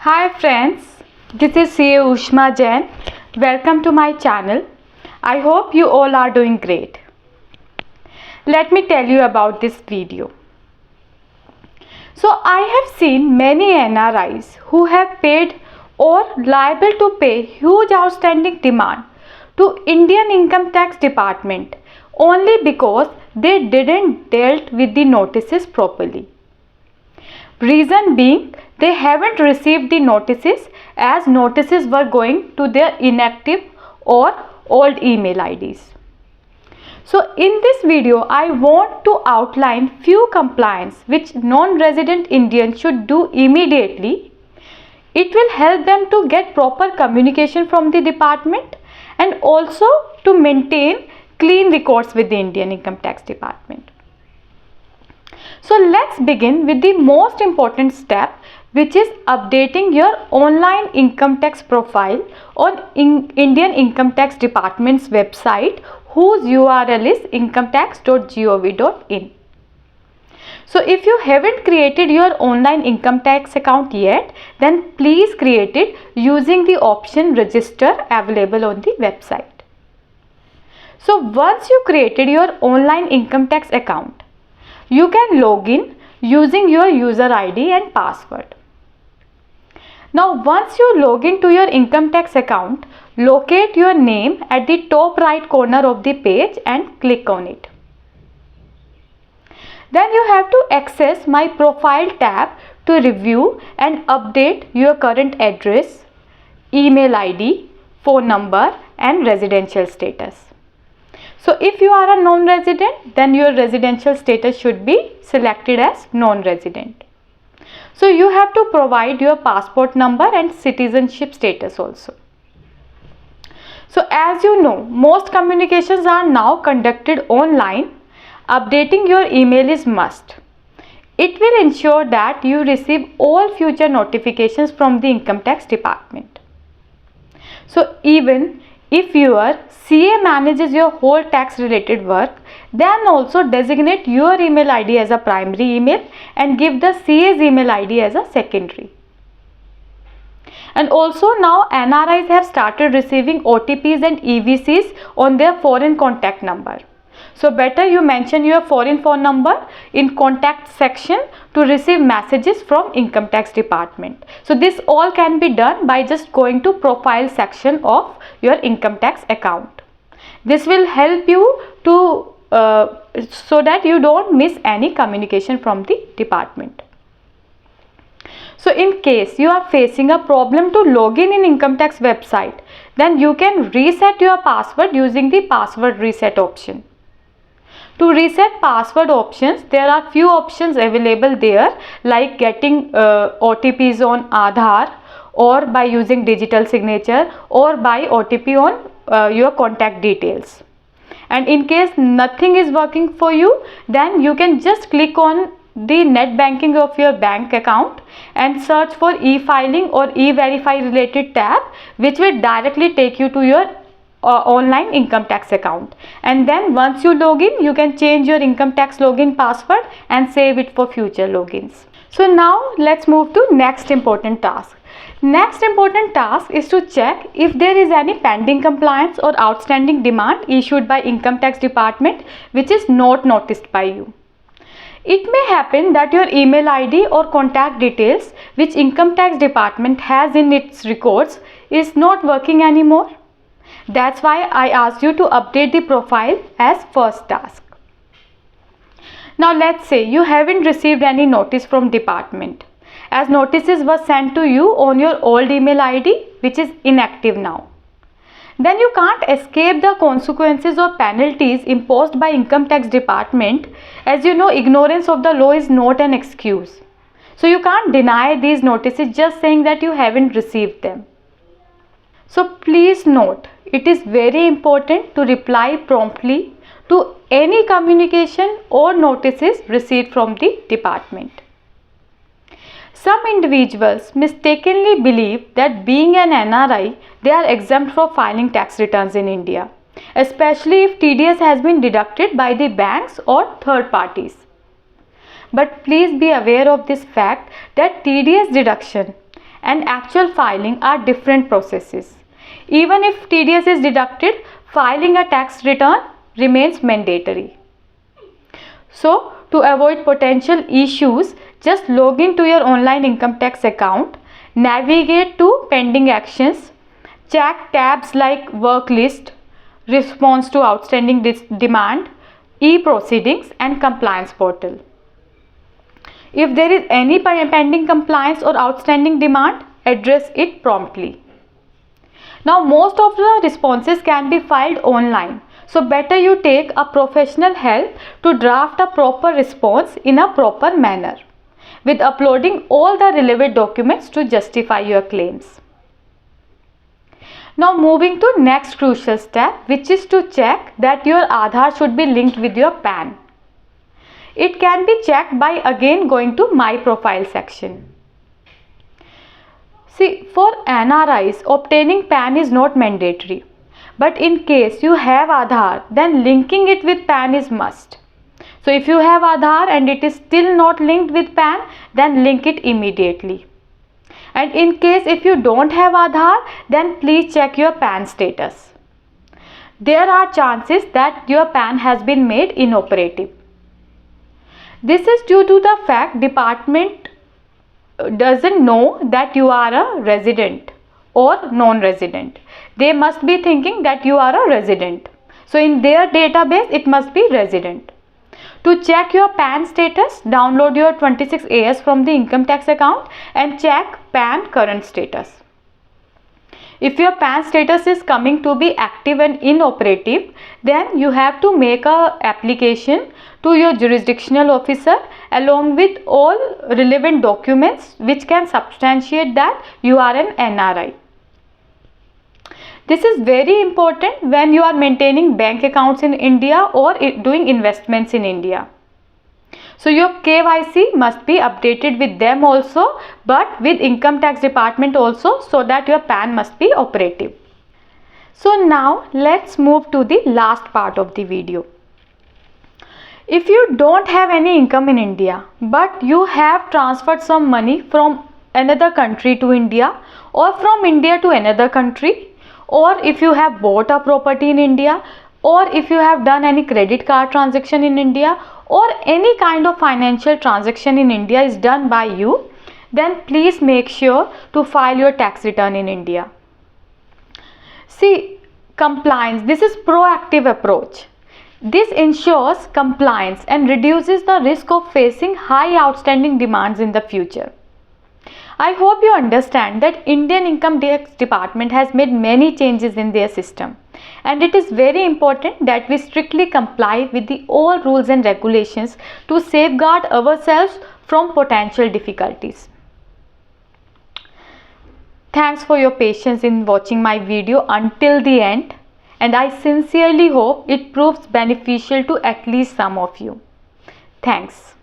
Hi friends, this is CA Ushma Jain. Welcome to my channel. I hope you all are doing great. Let me tell you about this video. So I have seen many NRIs who have paid or liable to pay huge outstanding demand to Indian Income Tax Department only because they didn't dealt with the notices properly. Reason being, they haven't received the notices as notices were going to their inactive or old email IDs. So in this video, I want to outline few compliance which non-resident Indians should do immediately. It will help them to get proper communication from the department and also to maintain clean records with the Indian Income Tax Department. So let's begin with the most important step, which is updating your online income tax profile on Indian Income Tax Department's website, whose URL is incometax.gov.in. So if you haven't created your online income tax account yet, then please create it using the option register available on the website. So once you created your online income tax account, you can log in using your user ID and password. Now once you log into your income tax account, locate your name at the top right corner of the page and click on it. Then you have to access My Profile tab to review and update your current address, email ID, phone number and residential status. So if you are a non-resident, then your residential status should be selected as non-resident. So you have to provide your passport number and citizenship status also. So as you know, most communications are now conducted online. Updating your email is must. It will ensure that you receive all future notifications from the Income Tax Department. So even if your CA manages your whole tax related work, then also designate your email ID as a primary email and give the CA's email ID as a secondary. And also now NRIs have started receiving OTPs and EVCs on their foreign contact number. So better you mention your foreign phone number in contact section to receive messages from Income Tax Department. So this all can be done by just going to profile section of your income tax account. This will help you to so that you don't miss any communication from the department. So in case you are facing a problem to log in income tax website, then you can reset your password using the password reset option. To reset password options, there are few options available there, like getting OTPs on Aadhaar, or by using digital signature, or by OTP on your contact details. And in case nothing is working for you, then you can just click on the net banking of your bank account and search for e-filing or e-verify related tab, which will directly take you to your online income tax account. And then once you log in, you can change your income tax login password and save it for future logins. So now let's move to next important task. Next important task is to check if there is any pending compliance or outstanding demand issued by Income Tax Department which is not noticed by you. It may happen that your email ID or contact details which Income Tax Department has in its records is not working anymore. That's why I asked you to update the profile as first task. Now let's say you haven't received any notice from department, as notices were sent to you on your old email ID which is inactive now. Then you can't escape the consequences or penalties imposed by Income Tax Department. As you know, ignorance of the law is not an excuse. So you can't deny these notices just saying that you haven't received them. So please note, it is very important to reply promptly to any communication or notices received from the department. Some individuals mistakenly believe that being an NRI, they are exempt from filing tax returns in India, especially if TDS has been deducted by the banks or third parties. But please be aware of this fact that TDS deduction and actual filing are different processes. Even if TDS is deducted, filing a tax return remains mandatory. So, to avoid potential issues, just log into your online income tax account, navigate to pending actions, check tabs like work list, response to outstanding demand, e-proceedings and compliance portal. If there is any pending compliance or outstanding demand, address it promptly. Now, most of the responses can be filed online. So, better you take a professional help to draft a proper response in a proper manner, with uploading all the relevant documents to justify your claims. Now, moving to next crucial step, which is to check that your Aadhaar should be linked with your PAN. It can be checked by again going to My Profile section. See, for NRIs, obtaining PAN is not mandatory. But in case you have Aadhaar, then linking it with PAN is must. So, if you have Aadhaar and it is still not linked with PAN, then link it immediately. And in case if you don't have Aadhaar, then please check your PAN status. There are chances that your PAN has been made inoperative. This is due to the fact department doesn't know that you are a resident or non-resident. They must be thinking that you are a resident. So in their database, it must be resident. To check your PAN status, download your 26AS from the income tax account and check PAN current status. If your PAN status is coming to be active and inoperative, then you have to make a application to your jurisdictional officer along with all relevant documents which can substantiate that you are an NRI. This is very important when you are maintaining bank accounts in India or doing investments in India. So your KYC must be updated with them also, but with income tax department also, so that your PAN must be operative. So now let's move to the last part of the video. If you don't have any income in India, but you have transferred some money from another country to India or from India to another country, or if you have bought a property in India, or if you have done any credit card transaction in India, or any kind of financial transaction in India is done by you, then please make sure to file your tax return in India. See, compliance, this is proactive approach. This ensures compliance and reduces the risk of facing high outstanding demands in the future. I hope you understand that Indian Income Tax Department has made many changes in their system, and it is very important that we strictly comply with the all rules and regulations to safeguard ourselves from potential difficulties. Thanks for your patience in watching my video until the end, and I sincerely hope it proves beneficial to at least some of you. Thanks.